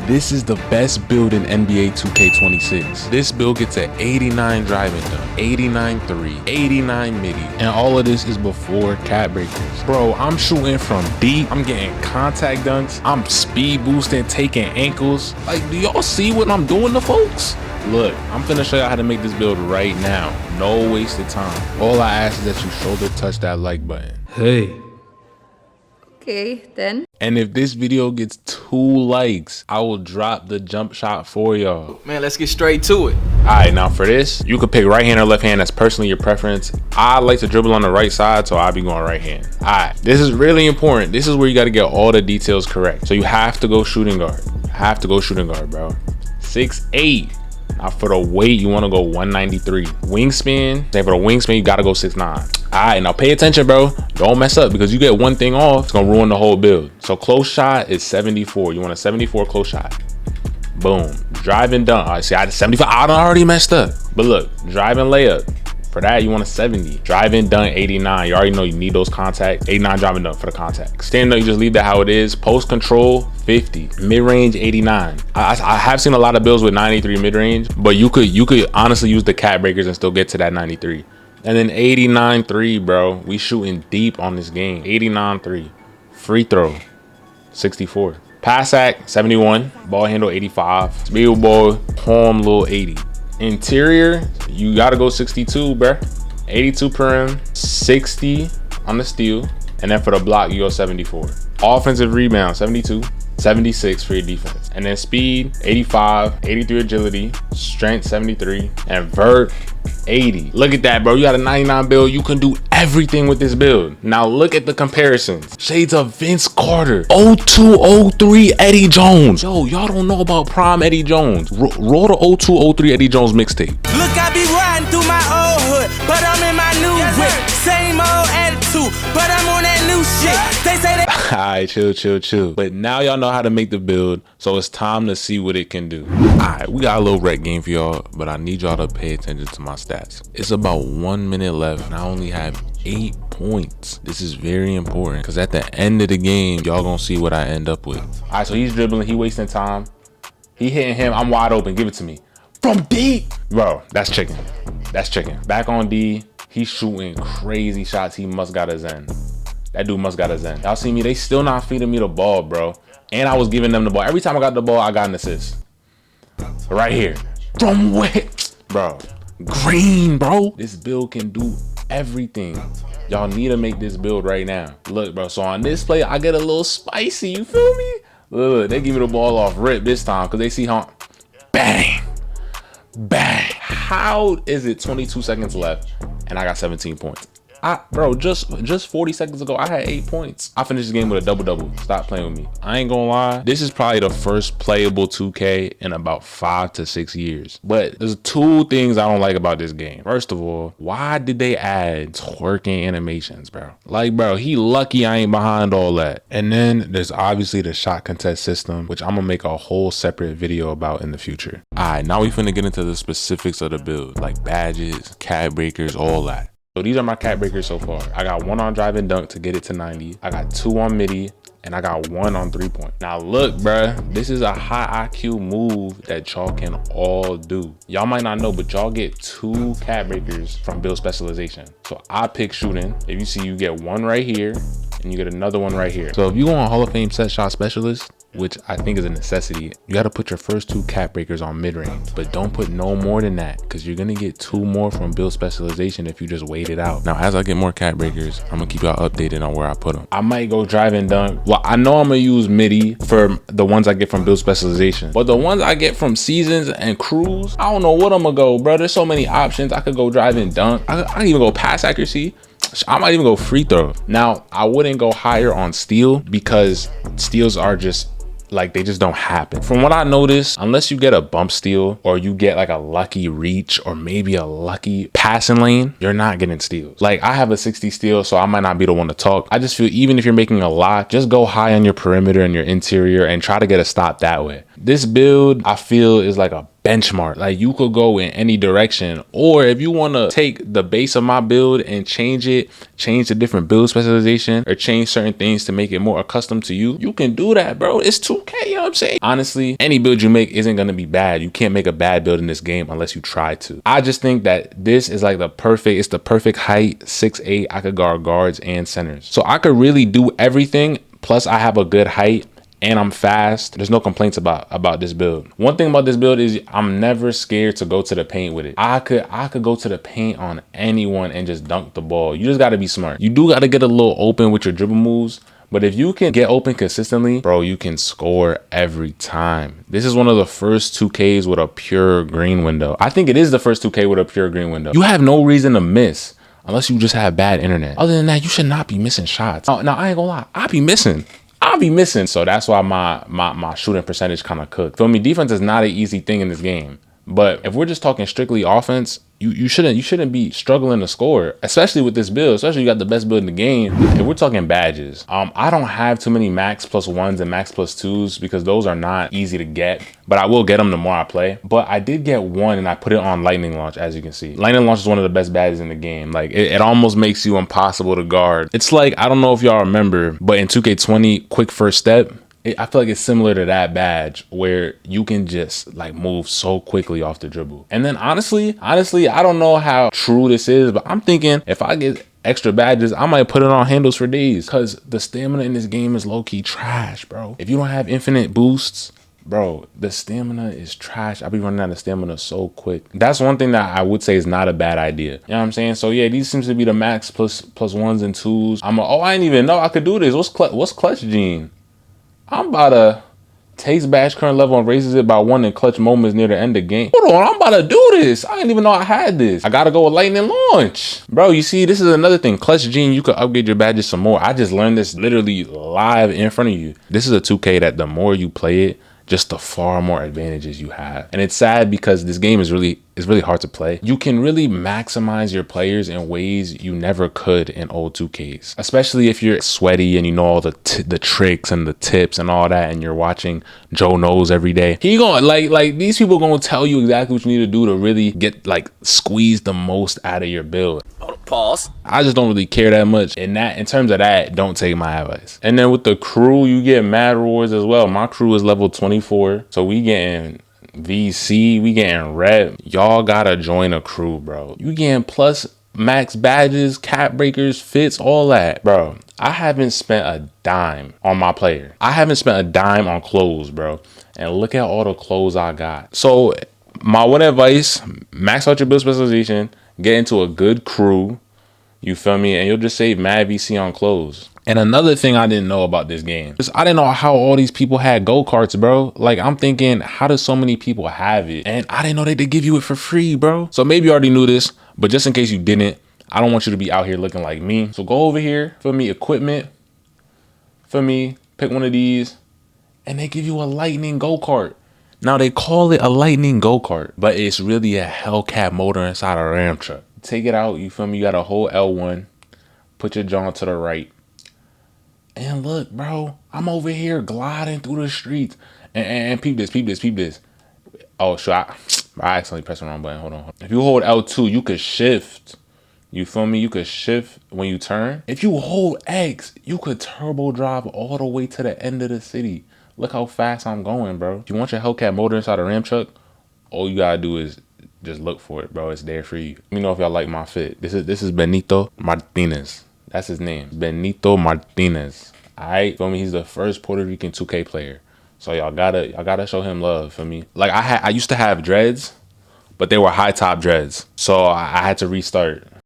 This is the best build in NBA 2K26. This build gets an 89 driving dunk, 89 3, 89 midi, and all of this is before cat breakers. Bro, I'm shooting from deep. I'm getting contact dunks. I'm speed boosting, taking ankles. Like, do y'all see what I'm doing to folks? Look, I'm finna show y'all how to make this build right now. No wasted time. All I ask is that you shoulder touch that like button. Hey. Okay, then. And if this video gets 2 likes, I will drop the jump shot for y'all. Man, let's get straight to it. Alright, now for this, you could pick right hand or left hand. That's personally your preference. I like to dribble on the right side, so I'll be going right hand. Alright, this is really important. This is where you got to get all the details correct. So you have to go shooting guard. Have to go shooting guard, bro. 6'8". Now for the weight, you want to go 193. Wingspan, same for the wingspan, you got to go 6'9". Alright, now pay attention, bro. Don't mess up, because you get one thing off, it's gonna ruin the whole build. So close shot is 74. You want a 74 close shot. Boom. Driving dunk. Alright, see, I had 75. I done already messed up. But look, driving layup. For that, you want a 70. Driving dunk, 89. You already know you need those contacts. 89 driving dunk for the contacts. Standing up, you just leave that how it is. Post control, 50. Mid-range, 89. I have seen a lot of builds with 93 mid-range, but you could honestly use the cat breakers and still get to that 93. And then 89-3, bro. We shooting deep on this game. 89-3. Free throw, 64. Pass act, 71. Ball handle, 85. Speed ball, palm, little 80. Interior, you gotta go 62, bro. 82 per 60 on the steal. And then for the block, you go 74. Offensive rebound, 72. 76 for your defense. And then speed, 85. 83 agility. Strength, 73. And vert, 80. Look at that, bro. You got a 99 build. You can do everything with this build. Now look at the comparisons. Shades of Vince Carter. 02-03 Eddie Jones. Yo, y'all don't know about prime Eddie Jones. Roll the 02-03 Eddie Jones mixtape. Look, I be riding through my old hood, but I'm in my new whip. Same old attitude, but I'm on that new shit. They say that. Alright, chill. But now y'all know how to make the build, so it's time to see what it can do. Alright, we got a little rec game for y'all, but I need y'all to pay attention to my stats. It's about 1 minute left, and I only have 8 points. This is very important, because at the end of the game, y'all gonna see what I end up with. Alright, so he's dribbling, he wasting time. He hitting him, I'm wide open, give it to me. From deep! Bro, that's chicken. That's chicken. Back on D, he's shooting crazy shots. He must got a Zen. That dude must got a Zen. Y'all see me? They still not feeding me the ball, bro. And I was giving them the ball. Every time I got the ball, I got an assist. Right here. From where? Bro. Green, bro. This build can do everything. Y'all need to make this build right now. Look, bro. So on this play, I get a little spicy. You feel me? Look, they give me the ball off rip this time because they see how. Bang. Bang. How is it 22 seconds left and I got 17 points? Bro, just 40 seconds ago, I had 8 points. I finished the game with a double-double. Stop playing with me. I ain't gonna lie. This is probably the first playable 2K in about 5 to 6 years. But there's 2 things I don't like about this game. First of all, why did they add twerking animations, bro? Like, bro, he lucky I ain't behind all that. And then there's obviously the shot contest system, which I'm gonna make a whole separate video about in the future. All right, now we finna get into the specifics of the build, like badges, cat breakers, all that. So these are my cat breakers so far. I got 1 on drive and dunk to get it to 90. I got 2 on midi, and I got 1 on 3-point. Now look, bruh, this is a high IQ move that y'all can all do. Y'all might not know, but y'all get 2 cat breakers from build specialization. So I pick shooting. If you see, you get 1 right here, and you get another 1 right here. So if you go on Hall of Fame set shot specialist, which I think is a necessity, you got to put your first 2 cat breakers on mid-range, but don't put no more than that, because you're going to get 2 more from build specialization if you just wait it out. Now, as I get more cat breakers, I'm going to keep y'all updated on where I put them. I might go drive and dunk. Well, I know I'm going to use midi for the ones I get from build specialization, but the ones I get from seasons and crews, I don't know what I'm going to go, bro. There's so many options. I could go drive and dunk. I can even go pass accuracy. I might even go free throw. Now, I wouldn't go higher on steal because steals are just like, they just don't happen. From what I noticed, unless you get a bump steal or you get like a lucky reach or maybe a lucky passing lane, you're not getting steals. Like, I have a 60 steal, so I might not be the one to talk. I just feel even if you're making a lot, just go high on your perimeter and your interior and try to get a stop that way. This build, I feel, is like a benchmark. Like, you could go in any direction. Or if you want to take the base of my build and change the different build specialization, or change certain things to make it more accustomed to you, you can do that, bro. It's 2K, you know what I'm saying? Honestly, any build you make isn't going to be bad. You can't make a bad build in this game unless you try to. I just think that this is like it's the perfect height, 6'8". I could guard guards and centers. So I could really do everything. Plus I have a good height and I'm fast. There's no complaints about this build. One thing about this build is I'm never scared to go to the paint with it. I could go to the paint on anyone and just dunk the ball. You just got to be smart. You do got to get a little open with your dribble moves. But if you can get open consistently, bro, you can score every time. This is one of the first 2Ks with a pure green window. I think it is the first 2K with a pure green window. You have no reason to miss unless you just have bad internet. Other than that, you should not be missing shots. Now I ain't gonna lie, I'll be missing. So that's why my shooting percentage kind of cooked. Feel me? Defense is not an easy thing in this game. But if we're just talking strictly offense, you shouldn't be struggling to score, especially with this build. Especially you got the best build in the game. If we're talking badges, I don't have too many max +1s and max +2s because those are not easy to get. But I will get them the more I play. But I did get one and I put it on lightning launch, as you can see. Lightning launch is one of the best badges in the game. Like it almost makes you impossible to guard. It's like, I don't know if y'all remember, but in 2K20, quick first step, I feel like it's similar to that badge where you can just like move so quickly off the dribble. And then honestly, I don't know how true this is, but I'm thinking if I get extra badges, I might put it on handles for days because the stamina in this game is low-key trash, bro. If you don't have infinite boosts, bro, the stamina is trash. I'll be running out of stamina so quick. That's one thing that I would say is not a bad idea. You know what I'm saying? So yeah, these seems to be the max +1s and 2s. Oh, I didn't even know I could do this. What's clutch gene? I'm about to takes badge current level and raises it by 1 in clutch moments near the end of game. Hold on, I'm about to do this. I didn't even know I had this. I gotta go with lightning launch. Bro, you see, this is another thing. Clutch gene, you could upgrade your badges some more. I just learned this literally live in front of you. This is a 2K that the more you play it, just the far more advantages you have. And it's sad because this game is really hard to play. You can really maximize your players in ways you never could in old 2Ks, especially if you're sweaty and you know all the tricks and the tips and all that, and you're watching Joe Knows every day. He gonna like these people gonna tell you exactly what you need to do to really get squeeze the most out of your build. Pause. I just don't really care that much. In terms of that, don't take my advice. And then with the crew, you get mad rewards as well. My crew is level 24, so we getting VC, we getting rep. Y'all gotta join a crew, bro. You getting plus max badges, cap breakers, fits, all that, bro. I haven't spent a dime on my player. I haven't spent a dime on clothes, bro. And look at all the clothes I got. So my one advice: max out your build specialization, get into a good crew, you feel me, and you'll just save mad VC on clothes. And another thing I didn't know about this game is I didn't know how all these people had go-karts, bro. Like, I'm thinking, how does so many people have it? And I didn't know they give you it for free, bro. So maybe you already knew this, but just in case you didn't, I don't want you to be out here looking like me. So go over here, for me, equipment, for me, pick one of these, and they give you a lightning go-kart. Now, they call it a lightning go-kart, but it's really a Hellcat motor inside a Ram truck. Take it out, you feel me? You got a whole L1, put your jaw to the right. And look, bro, I'm over here gliding through the streets. And peep this. Oh, sure, I accidentally pressed the wrong button. Hold on. If you hold L2, you could shift. You feel me? You could shift when you turn. If you hold X, you could turbo drive all the way to the end of the city. Look how fast I'm going, bro. If you want your Hellcat motor inside a Ram truck, all you gotta do is just look for it, bro. It's there for you. Let me know if y'all like my fit. This is Benito Martinez. That's his name, Benito Martinez. All right, feel me? He's the first Puerto Rican 2K player. So y'all gotta show him love, for me. Like I used to have dreads, but they were high top dreads. So I had to restart.